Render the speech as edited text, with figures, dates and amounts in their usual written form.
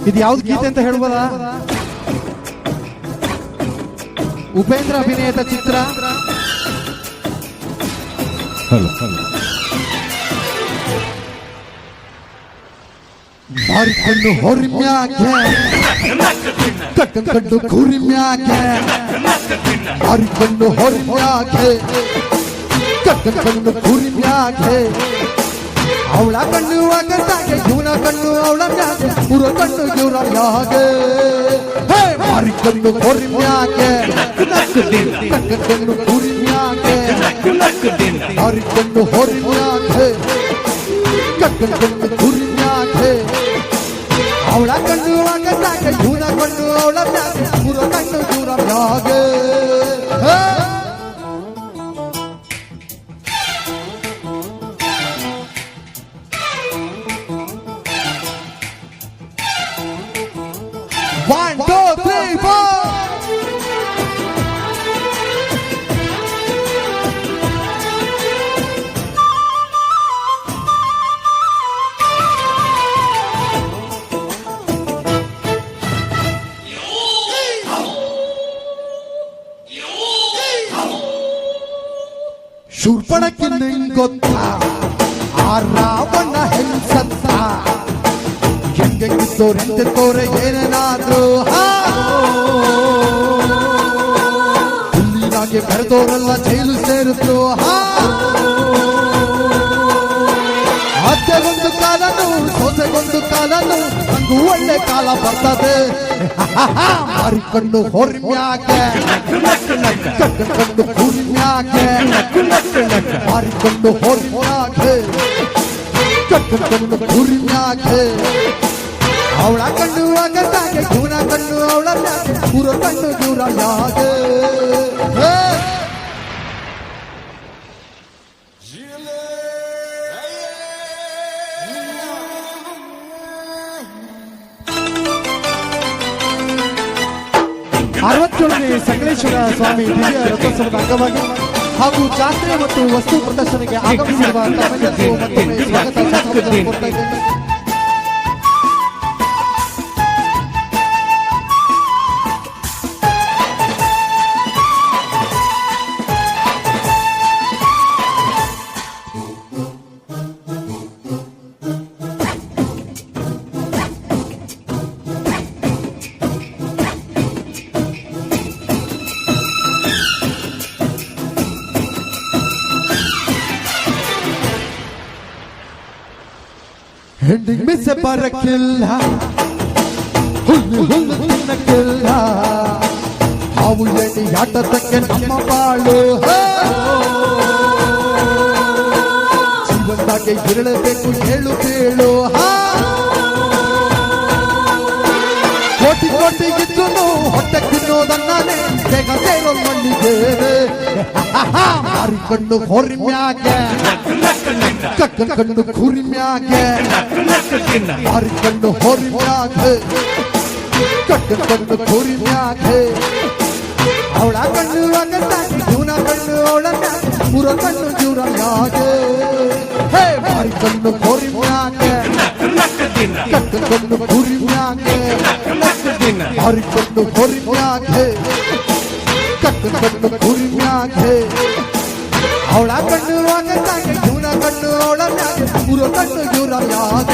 ಇದು ಯಾವ್ದು ಗೀತೆ ಅಂತ ಹೇಳ್ಬೋದಾ? ಉಪೇಂದ್ರ ಅಭಿನಯದ ಚಿತ್ರ. ಮಾರಿಕೊಂಡು ಹೊರಿಮ್ಯಾಕೆ ಕಟ್ಟಕೊಂಡು ಕುರಿಮ್ಯಾಕೆ ಮಾರಿಕೊಂಡು ಹೊರಿಮ್ಯಾಕೆ ಕಟ್ಟಕೊಂಡು ಕುರಿಮ್ಯಾಕೆ ಅವಳ ಕಣ್ಣು ಆಗತ್ತಾಗೆ ಇವನ ಕಣ್ಣು ಅವಳ ಮ್ಯಾಗೆ ಪುರ ಕಣ್ಣು ಇವರ ಮ್ಯಾಗೆ ಮಾರಿಕೊಂಡು ಹೊರಿಮ್ಯಾಕೆ ಕಟ್ಟಕೊಂಡು ಕುರಿಮ್ಯಾಕೆ ಮಾರಿಕೊಂಡು ಹೊರಿಮ್ಯಾಕೆ ಕಟ್ಟಕೊಂಡು ಕುರಿಮ್ಯಾಕೆ ಅವಳ ಕಣ್ಣು ಆಗತ್ತಾಗೆ ಇವನ ಕಣ್ಣು ಅವಳ ಮ್ಯಾಗೆ ಪುರ ಕಣ್ಣು ಇವರ ಮ್ಯಾಗೆ One, two, three, four. ಶೂರ್ಪಣಕ್ಕೆ ನಿಂಗೊತ್ತ ಆ ರಾವಣ ಹೆಂಗಸತ್ತ ಹೆಂಗಿದ್ದೋರೆಂತೆ ತೋರೆ ಏನೇನಾದ್ರು ಹುಲ್ಲಿನಾಗೆ ಬೆರೆದೋರೆಲ್ಲ ಜೈಲು ಸೇರಿದ್ರು ಅತ್ತೆಗೊಂದು ಕಾಲನು ಸೊಸೆಗೊಂದು ಕಾಲನು ನಂಗೂ ಒಳ್ಳೆ ಕಾಲ ಬರ್ತದೆ ಮಾರಿಕೊಂಡು ಹೊರಿಮ್ಯಾಕೆ ಕಟ್ಟಕೊಂಡು ಕುರಿಮ್ಯಾಕೆ ಮಾರಿಕೊಂಡು ಹೊರಿಮ್ಯಾಕೆ ಕಟ್ಟಕೊಂಡು ಕುರಿಮ್ಯಾಕೆ ಅವಳ ಕಣ್ಣು ಆಗತ್ತಾಗೆ ಇವನ ಕಣ್ಣು ಅವಳ ಮ್ಯಾಗೆ ಪುರ ಕಣ್ಣು ದೂರ ಯಾಗೆ ಅರವತ್ತೇಳನೇ ಸಂಕಲೇಶ್ವರ ಸ್ವಾಮಿ ದಿವ್ಯ ರಥೋತ್ಸವದ ಅಂಗವಾಗಿ ಹಾಗೂ ಜಾತ್ರೆ ಮತ್ತು ವಸ್ತು ಪ್ರದರ್ಶನಕ್ಕೆ ಆಗಮಿಸಿರುವ ತಮ್ಮೆಲ್ಲರಿಗೂ ಮತ್ತೊಮ್ಮೆ ಸ್ವಾಗತ ಕೋರ್ತಾ ಇದ್ದೇನೆ. ಹೆಂಡಿಗೆ ಮಿಸೆ ಬರಕ್ಕಿಲ್ಲ ಹುಲ್ಲು ಹುಲ್ಲು ತಿನ್ನಕ್ಕಿಲ್ಲ ಹಾವು ಎಣ್ಣೆ ಆಟದಕ್ಕೆ ನಮ್ಮ ಬಾಳು ಜೀವನದಾಗೆ ಇರಲೇಬೇಕು ಹೇಳು ಕೇಳು ಕೋಟಿ ಕೋಟಿ ಇದ್ದು ಹೊಟ್ಟೆ ತಿನ್ನೋದನ್ನೇ ಬೇಗ ಸೇರೋ ಮಣ್ಣಿಗೆ ಮಾರಿಕೊಂಡು ಹೊರಿಮ್ಯಾಗೆ ಕಟ್ಟಕೊಂಡು ಕುರಿಮ್ಯಾಗೆ ಮಾರಿಕೊಂಡು ಹೊರಿಮ್ಯಾಗೆ ಕಟ್ಟಕೊಂಡು ಕುರಿಮ್ಯಾಗೆ ಅವಳ ಕಣ್ಣು ಆಗತ್ತಾಗೆ ಇವನ ಕಣ್ಣು ಅವಳ ಮ್ಯಾಗೆ ಪುರ ಕಣ್ಣು ಇವರ ಮ್ಯಾಗೆ ಮಾರಿಕೊಂಡು ಹೊರಿಮ್ಯಾಗೆ ಕಟ್ಟಕೊಂಡು ಕುರಿಮ್ಯಾಗೆ ಮಾರಿಕೊಂಡು ಹೊರಿಮ್ಯಾಗೆ ಕಟ್ಟಕೊಂಡು ಕುರಿಮ್ಯಾಗೆ ಅವಳ ಕಣ್ಣು ಆಗತ್ತಾಗೆ ಇವನ ಕಣ್ಣು ಅವಳ ಮ್ಯಾಗೆ ಪುರ ಕಣ್ಣು ಇವರ ಮ್ಯಾಗೆ